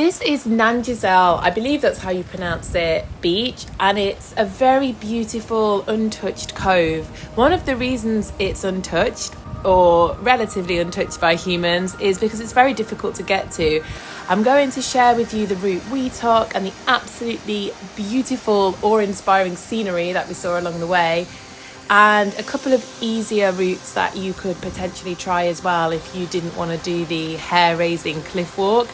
This is Nanjizal, I believe that's how you pronounce it, beach, and it's a very beautiful untouched cove. One of the reasons it's untouched, or relatively untouched by humans, is because it's very difficult to get to. I'm going to share with you the route we took and the absolutely beautiful, awe-inspiring scenery that we saw along the way, and a couple of easier routes that you could potentially try as well if you didn't want to do the hair-raising cliff walk.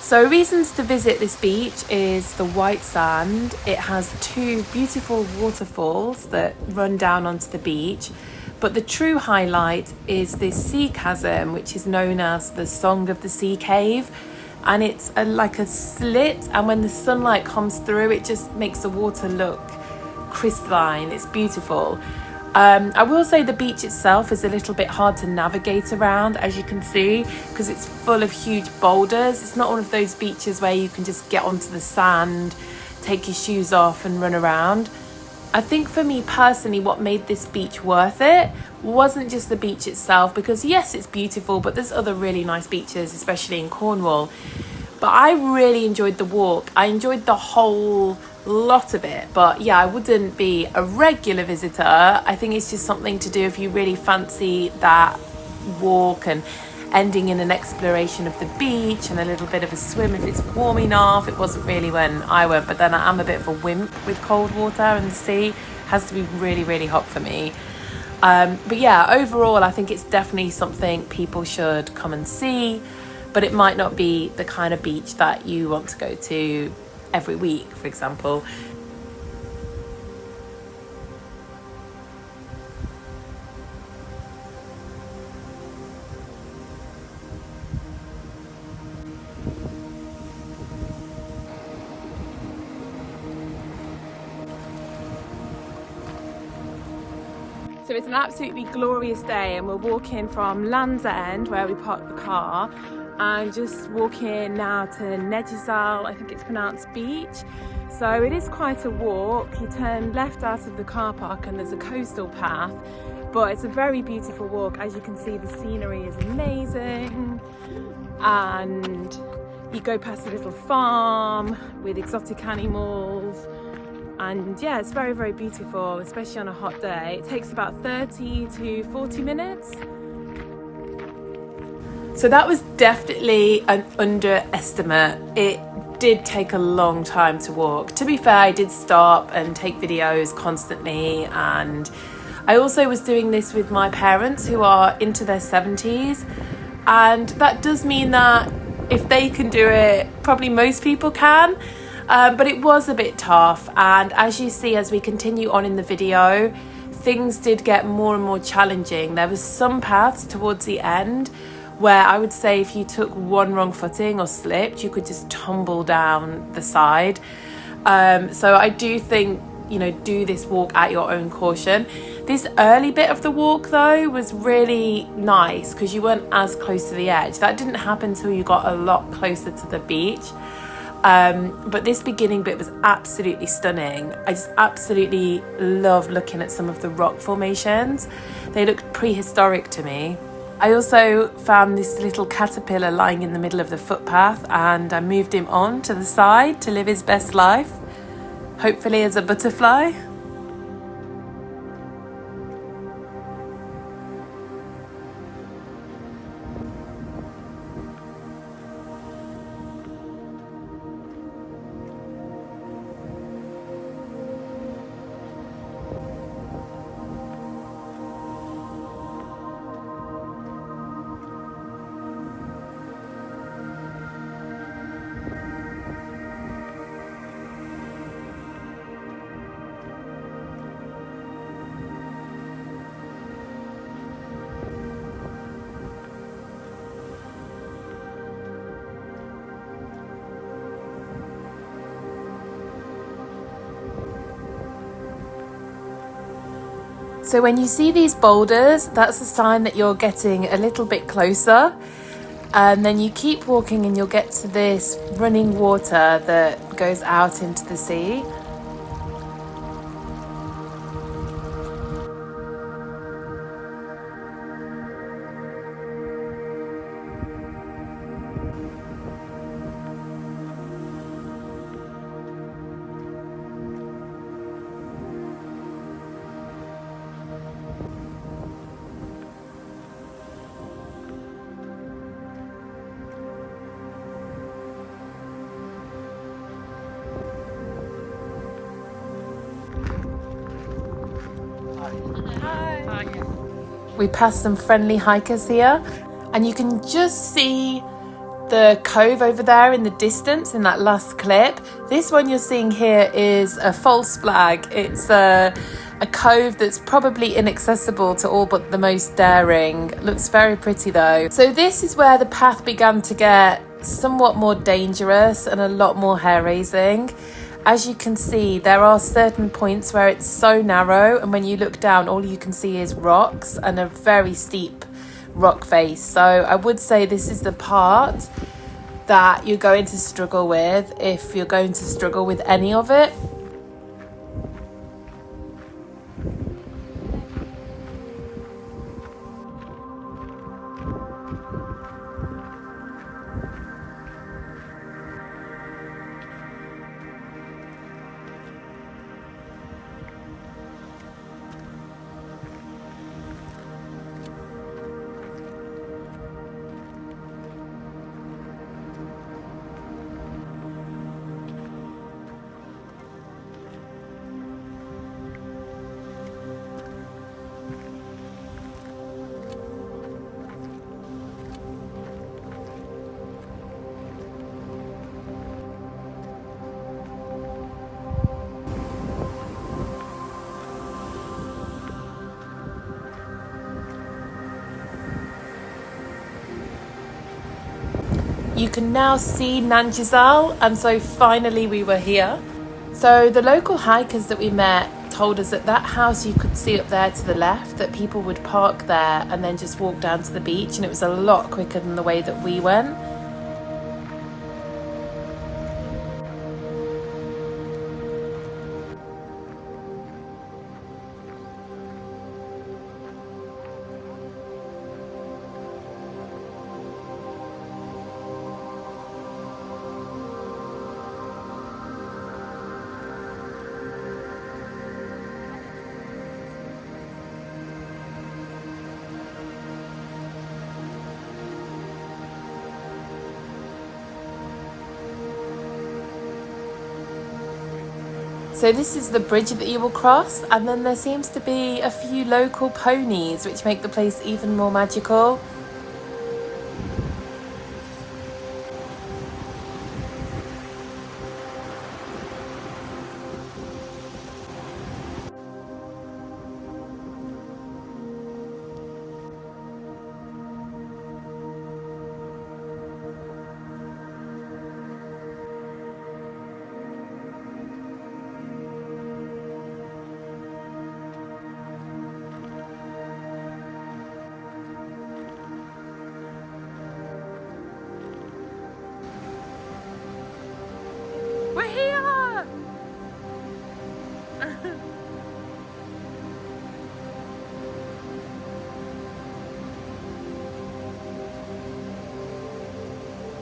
So reasons to visit this beach is the white sand. It has two beautiful waterfalls that run down onto the beach, but the true highlight is this sea chasm, which is known as the Song of the Sea Cave, and it's like a slit, and when the sunlight comes through it just makes the water look crystalline. It's beautiful. I will say the beach itself is a little bit hard to navigate around, as you can see, because it's full of huge boulders. It's not one of those beaches where you can just get onto the sand, take your shoes off and run around. I think for me personally, what made this beach worth it wasn't just the beach itself, because yes, it's beautiful, but there's other really nice beaches, especially in Cornwall. But I really enjoyed the walk. I enjoyed the whole lot of it, but yeah, I wouldn't be a regular visitor. I think it's just something to do if you really fancy that walk and ending in an exploration of the beach and a little bit of a swim if it's warm enough. It wasn't really when I went, but then I am a bit of a wimp with cold water, and the sea has to be really, really hot for me. But yeah, overall, I think it's definitely something people should come and see, but it might not be the kind of beach that you want to go to every week, for example. So it's an absolutely glorious day, and we're walking from Land's End, where we parked the car, and just walking now to Nanjizal, I think it's pronounced, beach. So it is quite a walk. You turn left out of the car park and there's a coastal path, but it's a very beautiful walk. As you can see, the scenery is amazing, and you go past a little farm with exotic animals. And yeah, it's very, very beautiful, especially on a hot day. It takes about 30 to 40 minutes. So that was definitely an underestimate. It did take a long time to walk. To be fair, I did stop and take videos constantly, and I also was doing this with my parents who are into their 70s, and that does mean that if they can do it, probably most people can. But it was a bit tough, and as you see as we continue on in the video, things did get more and more challenging. There was some paths towards the end where I would say if you took one wrong footing or slipped, you could just tumble down the side. So I do think, do this walk at your own caution. This early bit of the walk though was really nice because you weren't as close to the edge. That didn't happen until you got a lot closer to the beach. But this beginning bit was absolutely stunning. I just absolutely love looking at some of the rock formations. They looked prehistoric to me. I also found this little caterpillar lying in the middle of the footpath, and I moved him on to the side to live his best life, hopefully as a butterfly. So when you see these boulders, that's a sign that you're getting a little bit closer. And then you keep walking and you'll get to this running water that goes out into the sea. We passed some friendly hikers here, and you can just see the cove over there in the distance in that last clip. This one you're seeing here is a false flag. It's a cove that's probably inaccessible to all but the most daring. Looks very pretty though. So this is where the path began to get somewhat more dangerous and a lot more hair-raising. As you can see, there are certain points where it's so narrow, and when you look down, all you can see is rocks and a very steep rock face. So I would say this is the part that you're going to struggle with if you're going to struggle with any of it. You can now see Nanjizal, and so finally we were here. So the local hikers that we met told us that that house you could see up there to the left, that people would park there and then just walk down to the beach, and it was a lot quicker than the way that we went. So this is the bridge that you will cross, and then there seems to be a few local ponies which make the place even more magical. We're here!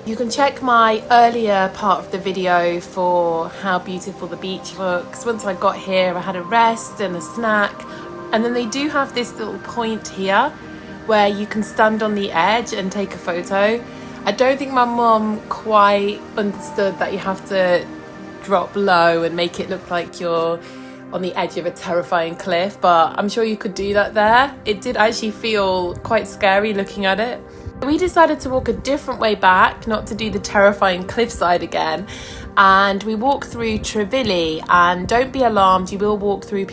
You can check my earlier part of the video for how beautiful the beach looks. Once I got here, I had a rest and a snack, and then they do have this little point here where you can stand on the edge and take a photo. I don't think my mum quite understood that you have to drop low and make it look like you're on the edge of a terrifying cliff, but I'm sure you could do that there. It did actually feel quite scary looking at it. We decided to walk a different way back, not to do the terrifying cliffside again, and we walked through Trevilly. And don't be alarmed, you will walk through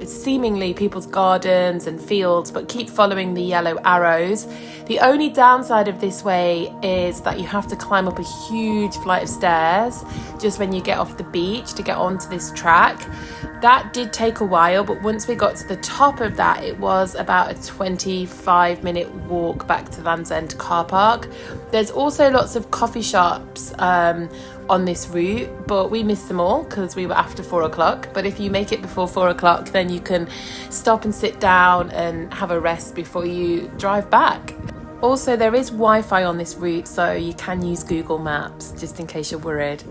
seemingly people's gardens and fields, but keep following the yellow arrows. The only downside of this way is that you have to climb up a huge flight of stairs just when you get off the beach to get onto this track. That did take a while, but once we got to the top of that, it was about a 25-minute walk back to Land's End car park. There's also lots of coffee shops on this route, but we missed them all because we were after 4 o'clock. But if you make it before 4 o'clock, then you can stop and sit down and have a rest before you drive back. Also, there is Wi-Fi on this route, so you can use Google Maps just in case you're worried.